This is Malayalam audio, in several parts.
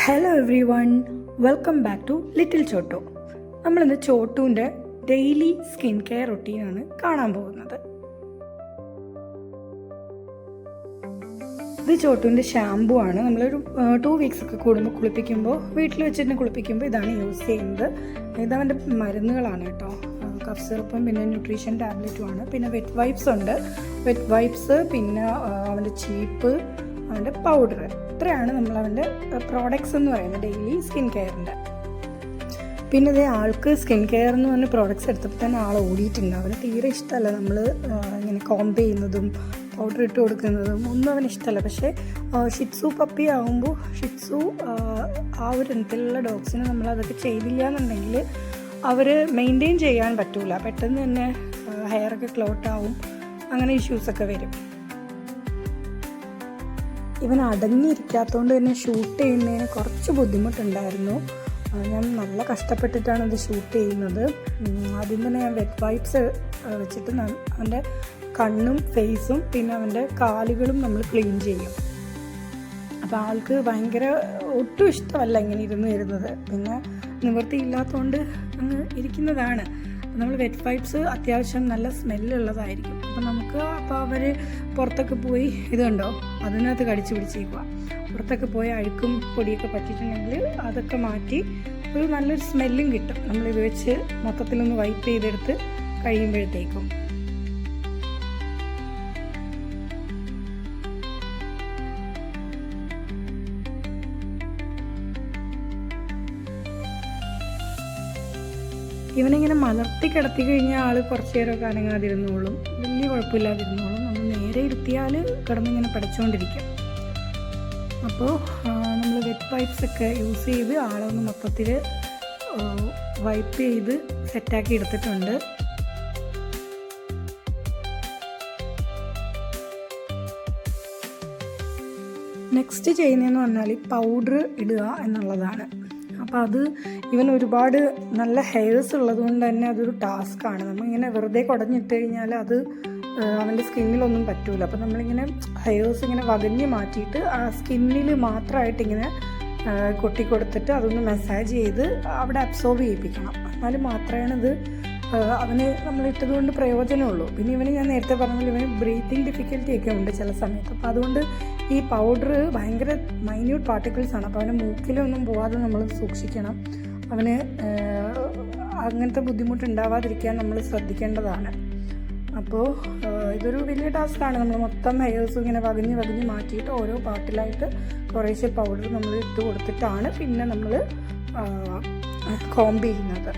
Hello everyone, welcome back to little Chottu. നമ്മളിന്ന് ചോട്ടുവിൻ്റെ ഡെയിലി സ്കിൻ കെയർ റൊട്ടീനാണ് കാണാൻ പോകുന്നത്. ഇത് ചോട്ടുവിൻ്റെ ഷാമ്പു ആണ്. നമ്മളൊരു 2 വീക്സ് ഒക്കെ കൂടുമ്പോൾ കുളിപ്പിക്കുമ്പോൾ, വീട്ടിൽ വെച്ചിട്ട് കുളിപ്പിക്കുമ്പോൾ ഇതാണ് യൂസ് ചെയ്യുന്നത്. ഇതവൻ്റെ മരുന്നുകളാണ് കേട്ടോ. കഫ് സിറപ്പും പിന്നെ ന്യൂട്രീഷൻ ടാബ്ലറ്റും ആണ്. പിന്നെ വെറ്റ് വൈപ്സ് ഉണ്ട്. വെറ്റ് വൈപ്സ്, പിന്നെ അവൻ്റെ ചീപ്പ്, അവൻ്റെ പൗഡർ. ഇത്രയാണ് നമ്മളവൻ്റെ പ്രോഡക്ട്സ് എന്ന് പറയുന്നത് ഡെയിലി സ്കിൻ കെയറിൻ്റെ. പിന്നെ ഇതേ ആൾക്ക് സ്കിൻ കെയർ എന്ന് പറഞ്ഞ പ്രോഡക്ട്സ് എടുത്തപ്പോൾ തന്നെ ആൾ ഓടിയിട്ടുണ്ട്. അവന് തീരെ ഇഷ്ടമല്ല നമ്മൾ ഇങ്ങനെ കോംബ് ചെയ്യുന്നതും പൗഡർ ഇട്ട് കൊടുക്കുന്നതും ഒന്നും അവന് ഇഷ്ടമല്ല. പക്ഷേ ഷിറ്റ്സു പപ്പി ആകുമ്പോൾ ഷിറ്റ്സു ആ ഒരു ഇനത്തിലുള്ള ഡോഗ്സിന് നമ്മളതൊക്കെ ചെയ്തില്ല എന്നുണ്ടെങ്കിൽ അവർ മെയിൻറ്റെയിൻ ചെയ്യാൻ പറ്റില്ല. പെട്ടെന്ന് തന്നെ ഹെയറൊക്കെ ക്ലോട്ട് ആവും, അങ്ങനെ ഇഷ്യൂസൊക്കെ വരും. ഇവൻ അടങ്ങിയിരിക്കാത്തതുകൊണ്ട് തന്നെ ഷൂട്ട് ചെയ്യുന്നതിന് കുറച്ച് ബുദ്ധിമുട്ടുണ്ടായിരുന്നു. ഞാൻ നല്ല കഷ്ടപ്പെട്ടിട്ടാണ് ഇത് ഷൂട്ട് ചെയ്യുന്നത്. ആദ്യം തന്നെ ഞാൻ വെറ്റ് വൈപ്സ് വെച്ചിട്ട് അവൻ്റെ കണ്ണും ഫേസും പിന്നെ അവൻ്റെ കാലുകളും നമ്മൾ ക്ലീൻ ചെയ്യും. അപ്പോൾ ആൾക്ക് ഭയങ്കര ഒട്ടും ഇഷ്ടമല്ല ഇങ്ങനെ ഇരുന്ന് വരുന്നത്. പിന്നെ നിവൃത്തിയില്ലാത്തതുകൊണ്ട് അങ്ങ് ഇരിക്കുന്നതാണ്. നമ്മൾ വെറ്റ് വൈപ്സ് അത്യാവശ്യം നല്ല സ്മെല്ലുള്ളതായിരിക്കും. അപ്പോൾ അവർ പുറത്തൊക്കെ പോയി ഇത് കണ്ടോ, അതിനകത്ത് കടിച്ചു പിടിച്ചേക്കുക. പുറത്തൊക്കെ പോയി അഴുക്കും പൊടിയൊക്കെ പറ്റിയിട്ടുണ്ടെങ്കിൽ അതൊക്കെ മാറ്റി ഒരു നല്ലൊരു സ്മെല്ലും കിട്ടും നമ്മളിത് വെച്ച് മൊത്തത്തിലൊന്ന് വൈപ്പ് ചെയ്തെടുത്ത് കഴിയുമ്പോഴത്തേക്കും. ഇവനിങ്ങനെ മലർത്തി കിടത്തി കഴിഞ്ഞാൽ ആൾ കുറച്ച് നേരമൊക്കെ അനങ്ങാതിരുന്നോളും, വലിയ കുഴപ്പമില്ലാതിരുന്നോളും. നമ്മൾ നേരെ ഇരുത്തിയാൽ കിടന്നിങ്ങനെ പഠിച്ചുകൊണ്ടിരിക്കും. അപ്പോൾ നമ്മൾ വെറ്റ് വൈപ്സ് ഒക്കെ യൂസ് ചെയ്ത് ആളൊന്ന് മൊത്തത്തിൽ വൈപ്പ് ചെയ്ത് സെറ്റാക്കി എടുത്തിട്ടുണ്ട്. നെക്സ്റ്റ് ചെയ്യുന്നതെന്ന് പറഞ്ഞാൽ പൗഡർ ഇടുക എന്നുള്ളതാണ്. അപ്പോൾ അത് ഇവൻ ഒരുപാട് നല്ല ഹെയർസ് ഉള്ളതുകൊണ്ട് തന്നെ അതൊരു ടാസ്ക്കാണ്. നമ്മളിങ്ങനെ വെറുതെ കുടഞ്ഞിട്ട് കഴിഞ്ഞാൽ അത് അവൻ്റെ സ്കിന്നിലൊന്നും പറ്റൂല. അപ്പോൾ നമ്മളിങ്ങനെ ഹെയർസ് ഇങ്ങനെ വകഞ്ഞ് മാറ്റിയിട്ട് ആ സ്കിന്നിൽ മാത്രമായിട്ടിങ്ങനെ കൊട്ടിക്കൊടുത്തിട്ട് അതൊന്ന് മസാജ് ചെയ്ത് അവിടെ അബ്സോർബ് ചെയ്യിപ്പിക്കണം. എന്നാൽ മാത്രമേ ഇത് അവന് നമ്മളിട്ടത് കൊണ്ട് പ്രയോജനമുള്ളൂ. പിന്നെ ഇവന് ഞാൻ നേരത്തെ പറഞ്ഞാൽ ഇവന് ബ്രീത്തിങ് ഡിഫിക്കൽറ്റി ഒക്കെ ഉണ്ട് ചില സമയത്ത്. അപ്പോൾ അതുകൊണ്ട് ഈ പൗഡർ ഭയങ്കര മൈന്യൂട്ട് പാർട്ടിക്കിൾസാണ്. അപ്പോൾ അവന് മൂക്കിലൊന്നും പോകാതെ നമ്മൾ സൂക്ഷിക്കണം. അവന് അങ്ങനത്തെ ബുദ്ധിമുട്ടുണ്ടാവാതിരിക്കാൻ നമ്മൾ ശ്രദ്ധിക്കേണ്ടതാണ്. അപ്പോൾ ഇതൊരു വലിയ ടാസ്ക്കാണ്. നമ്മൾ മൊത്തം ഹെയർസും ഇങ്ങനെ വകഞ്ഞ് മാറ്റിയിട്ട് ഓരോ പാർട്ടിലായിട്ട് കുറേശ്ശെ പൗഡർ നമ്മൾ ഇട്ട് കൊടുത്തിട്ടാണ് പിന്നെ നമ്മൾ കോംബ് ചെയ്യുന്നത്.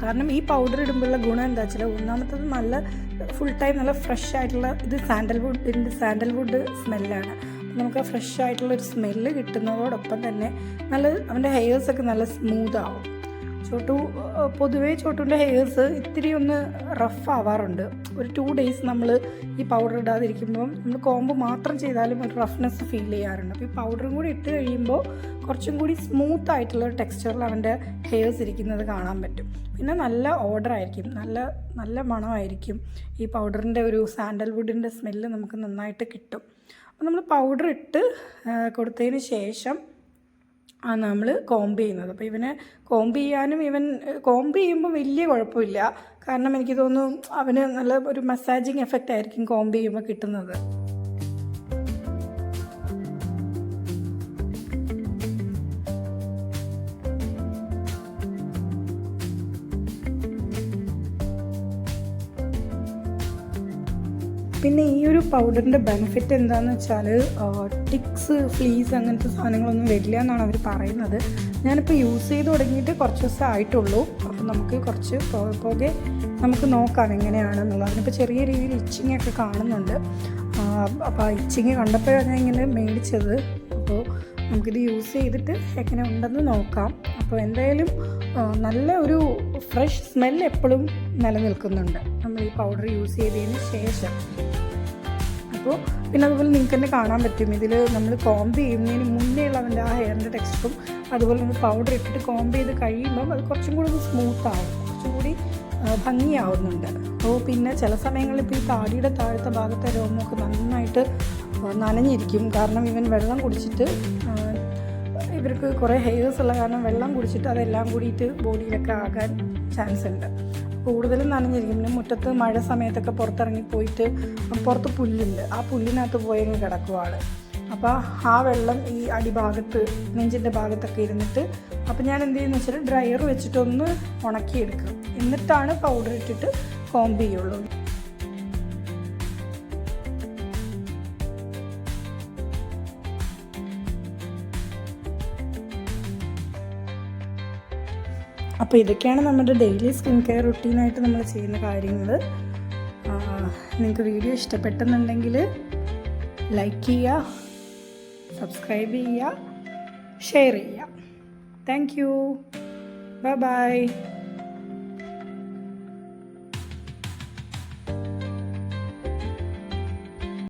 കാരണം ഈ പൗഡർ ഇടുമ്പോഴുള്ള ഗുണം എന്താ വെച്ചാൽ, ഒന്നാമത്തത് നല്ല ഫുൾ ടൈം നല്ല ഫ്രഷ് ആയിട്ടുള്ള ഇത് സാൻഡൽവുഡ് സ്മെല്ലാണ്. നമുക്ക് ആ ഫ്രഷ് ആയിട്ടുള്ളൊരു സ്മെല്ല് കിട്ടുന്നതോടൊപ്പം തന്നെ അവൻ്റെ ഹെയർസൊക്കെ നല്ല സ്മൂത്ത് ആവും. പൊതുവേ ചോട്ടുവിൻ്റെ ഹെയർസ് ഇത്തിരി ഒന്ന് റഫ് ആവാറുണ്ട്. ഒരു 2 ഡേയ്സ് നമ്മൾ ഈ പൗഡർ ഇടാതിരിക്കുമ്പോൾ നമ്മൾ കോംബ് മാത്രം ചെയ്താലും ഒരു റഫ്നെസ് ഫീൽ ചെയ്യാറുണ്ട്. അപ്പോൾ ഈ പൗഡറും കൂടി ഇട്ട് കഴിയുമ്പോൾ കുറച്ചും കൂടി സ്മൂത്ത് ആയിട്ടുള്ള ഒരു ടെക്സ്ചറിൽ അവൻ്റെ ഹെയർസ് ഇരിക്കുന്നത് കാണാൻ പറ്റും. പിന്നെ നല്ല ഓർഡറായിരിക്കും, നല്ല മണമായിരിക്കും. ഈ പൗഡറിൻ്റെ ഒരു സാൻഡൽവുഡിൻ്റെ സ്മെല്ല് നമുക്ക് നന്നായിട്ട് കിട്ടും. അപ്പോൾ നമ്മൾ പൗഡർ ഇട്ട് കൊടുത്തതിന് ശേഷം ആണ് നമ്മൾ കോംബ് ചെയ്യുന്നത്. അപ്പോൾ ഇവനെ കോംബ് ചെയ്യുമ്പോൾ വലിയ കുഴപ്പമില്ല. കാരണം എനിക്ക് തോന്നുന്നു അവന് നല്ല ഒരു മസാജിങ് എഫക്റ്റ് ആയിരിക്കും കോംബ് ചെയ്യുമ്പോൾ കിട്ടുന്നത്. പിന്നെ ഈ ഒരു പൗഡറിൻ്റെ ബെനിഫിറ്റ് എന്താണെന്ന് വെച്ചാൽ ടിക്സ്, ഫ്ലീസ് അങ്ങനത്തെ സാധനങ്ങളൊന്നും വരില്ല എന്നാണ് അവർ പറയുന്നത്. ഞാനിപ്പോൾ യൂസ് ചെയ്ത് തുടങ്ങിയിട്ട് കുറച്ച് ദിവസം ആയിട്ടുള്ളൂ. അപ്പോൾ നമുക്ക് കുറച്ച് പോകെ നമുക്ക് നോക്കാം എങ്ങനെയാണെന്നുള്ളത്. അതിനിപ്പോൾ ചെറിയ രീതിയിൽ ഇച്ചിങ് ഒക്കെ കാണുന്നുണ്ട്. അപ്പോൾ ആ ഇച്ചിങ് കണ്ടപ്പോഴാണ് ഞാൻ ഇങ്ങനെ മേടിച്ചത്. അപ്പോൾ നമുക്കിത് യൂസ് ചെയ്തിട്ട് എങ്ങനെ ഉണ്ടെന്ന് നോക്കാം. അപ്പോൾ എന്തായാലും നല്ല ഒരു ഫ്രഷ് സ്മെൽ എപ്പോഴും നിലനിൽക്കുന്നുണ്ട് നമ്മൾ ഈ പൗഡർ യൂസ് ചെയ്തതിന് ശേഷം. അപ്പോൾ പിന്നെ അതുപോലെ നിങ്ങൾക്ക് തന്നെ കാണാൻ പറ്റും, ഇതിൽ നമ്മൾ കോംബ് ചെയ്യുന്നതിന് മുന്നേ ഉള്ള അവൻ്റെ ആ ഹെയറിൻ്റെ ടെക്സ്ചറും അതുപോലെ നമ്മൾ പൗഡർ ഇട്ടിട്ട് കോംബ് ചെയ്ത് കഴിയുമ്പം അത് കുറച്ചും കൂടി ഒന്ന് സ്മൂത്ത് ആവും, കുറച്ചും കൂടി ഭംഗിയാവുന്നുണ്ട്. അപ്പോൾ പിന്നെ ചില സമയങ്ങളിൽ ഇപ്പോൾ ഈ താടിയുടെ താഴത്തെ ഭാഗത്തെ രോമമൊക്കെ നന്നായിട്ട് നനഞ്ഞിരിക്കും. കാരണം ഇവൻ വെള്ളം കുടിച്ചിട്ട് ഇവർക്ക് കുറേ ഹെയർസ് ഉള്ള കാരണം വെള്ളം കുടിച്ചിട്ട് അതെല്ലാം കൂടിയിട്ട് ബോഡിയിലൊക്കെ ആകാൻ ചാൻസ് ഉണ്ട്. കൂടുതലും നനഞ്ഞിരിക്കും. പിന്നെ മുറ്റത്ത് മഴ സമയത്തൊക്കെ പുറത്തിറങ്ങി പോയിട്ട് പുറത്ത് പുല്ലുണ്ട്, ആ പുല്ലിനകത്ത് പോയങ്ങ് കിടക്കും ആൾ. അപ്പോൾ ആ വെള്ളം ഈ അടിഭാഗത്ത് നെഞ്ചിൻ്റെ ഭാഗത്തൊക്കെ ഇരുന്നിട്ട്, അപ്പോൾ ഞാൻ എന്ത് ചെയ്യുന്നു വെച്ചാൽ ഡ്രയർ വെച്ചിട്ടൊന്ന് ഉണക്കിയെടുക്കും. എന്നിട്ടാണ് പൗഡർ ഇട്ടിട്ട് കോംബ് ചെയ്യുള്ളൂ. അപ്പോൾ ഇതൊക്കെയാണ് നമ്മുടെ ഡെയിലി സ്കിൻ കെയർ റുട്ടീനായിട്ട് നമ്മൾ ചെയ്യുന്ന കാര്യങ്ങൾ. നിങ്ങൾക്ക് വീഡിയോ ഇഷ്ടപ്പെട്ടെന്നുണ്ടെങ്കിൽ ലൈക്ക് ചെയ്യുക, സബ്സ്ക്രൈബ് ചെയ്യുക, ഷെയർ ചെയ്യുക. Thank you. Bye bye.